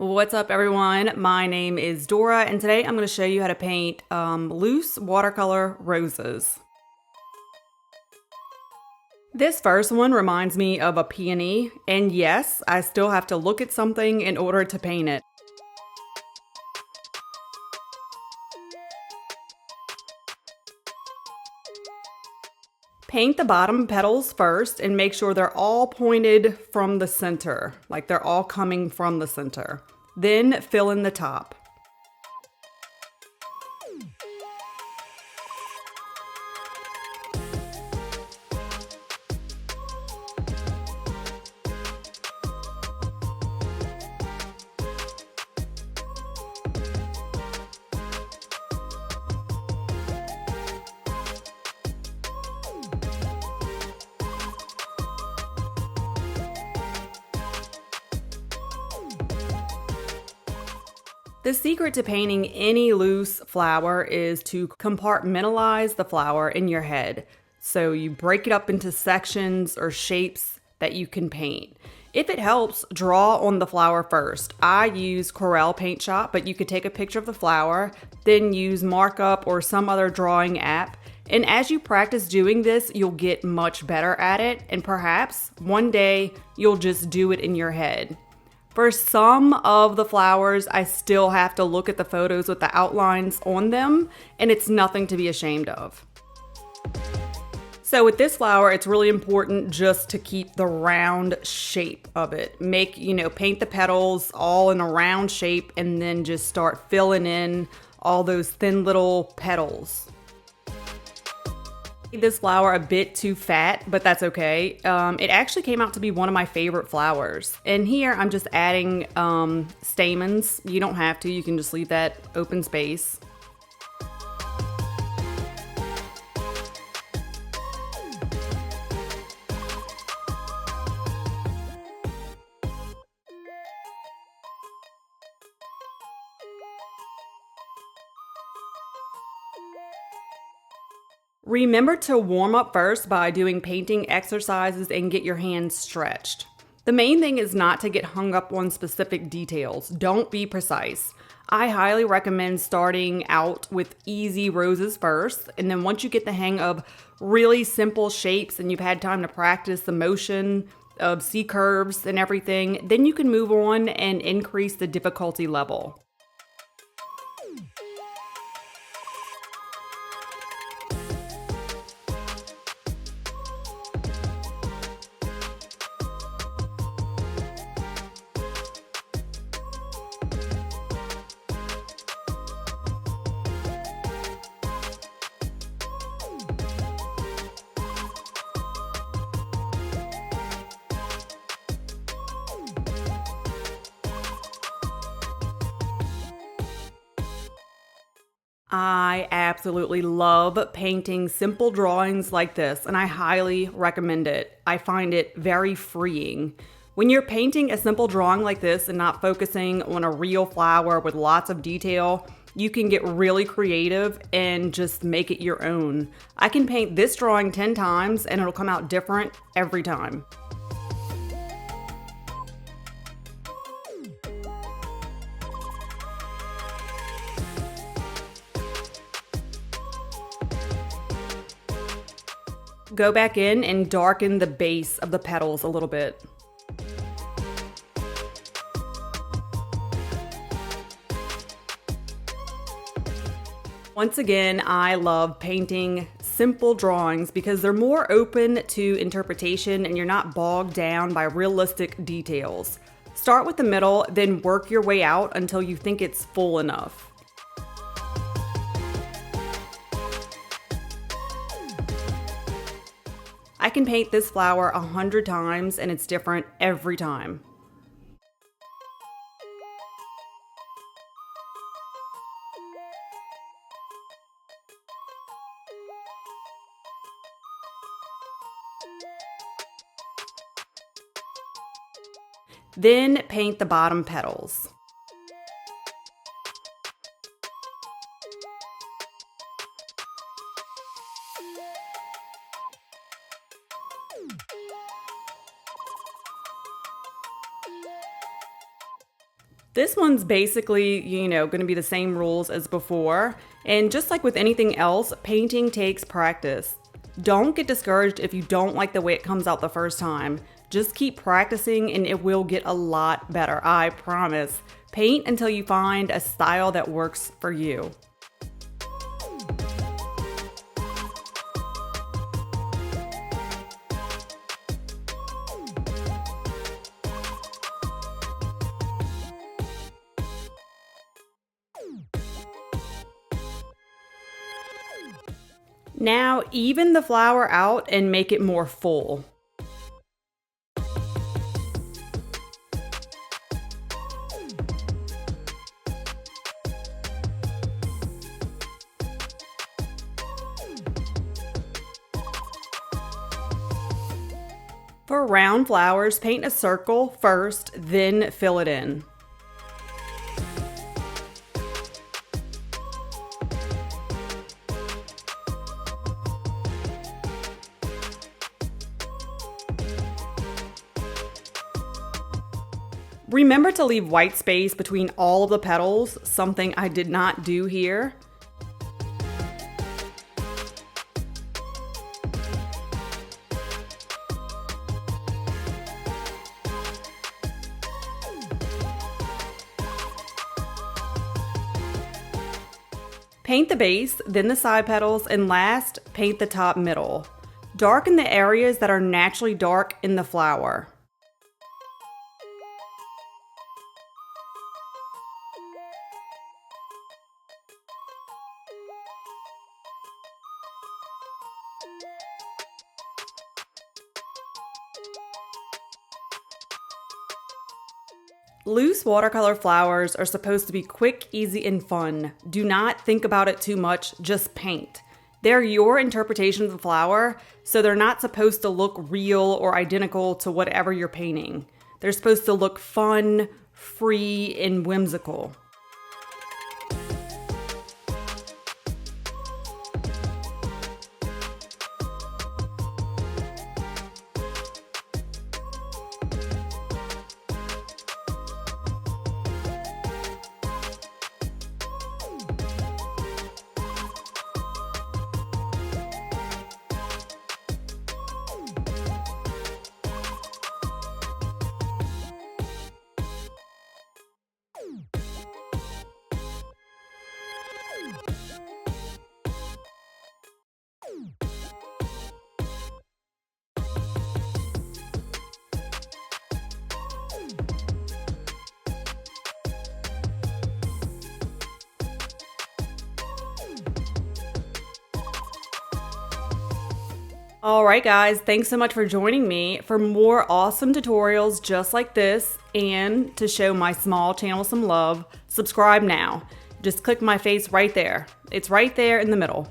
What's up, everyone? My name is Dora, and today I'm going to show you how to paint loose watercolor roses. This first one reminds me of a peony, and yes, I still have to look at something in order to paint it. Paint the bottom petals first and make sure they're all pointed from the center, like they're all coming from the center. Then fill in the top. The secret to painting any loose flower is to compartmentalize the flower in your head. So you break it up into sections or shapes that you can paint. If it helps, draw on the flower first. I use Corel Paint Shop, but you could take a picture of the flower, then use markup or some other drawing app. And as you practice doing this, you'll get much better at it, and perhaps one day you'll just do it in your head. For some of the flowers, I still have to look at the photos with the outlines on them, and it's nothing to be ashamed of. So with this flower, it's really important just to keep the round shape of it. Paint the petals all in a round shape and then just start filling in all those thin little petals. This flower a bit too fat, but that's okay. It actually came out to be one of my favorite flowers. And here I'm just adding stamens. You don't have to, you can just leave that open space. Remember to warm up first by doing painting exercises and get your hands stretched. The main thing is not to get hung up on specific details. Don't be precise. I highly recommend starting out with easy roses first, and then once you get the hang of really simple shapes and you've had time to practice the motion of C curves and everything, then you can move on and increase the difficulty level. I absolutely love painting simple drawings like this, and I highly recommend it. I find it very freeing. When you're painting a simple drawing like this and not focusing on a real flower with lots of detail, you can get really creative and just make it your own. I can paint this drawing 10 times and it'll come out different every time. Go back in and darken the base of the petals a little bit. Once again, I love painting simple drawings because they're more open to interpretation and you're not bogged down by realistic details. Start with the middle, then work your way out until you think it's full enough. I can paint this flower 100 times and it's different every time. Then paint the bottom petals. This one's basically, going to be the same rules as before. And just like with anything else, painting takes practice. Don't get discouraged if you don't like the way it comes out the first time. Just keep practicing and it will get a lot better, I promise. Paint until you find a style that works for you. Now even the flower out and make it more full. For round flowers, paint a circle first, then fill it in. Remember to leave white space between all of the petals, something I did not do here. Paint the base, then the side petals, and last, paint the top middle. Darken the areas that are naturally dark in the flower. Loose watercolor flowers are supposed to be quick, easy, and fun. Do not think about it too much, just paint. They're your interpretation of the flower, so they're not supposed to look real or identical to whatever you're painting. They're supposed to look fun, free, and whimsical. Alright guys, thanks so much for joining me. For more awesome tutorials just like this, and to show my small channel some love, subscribe now. Just click my face right there. It's right there in the middle.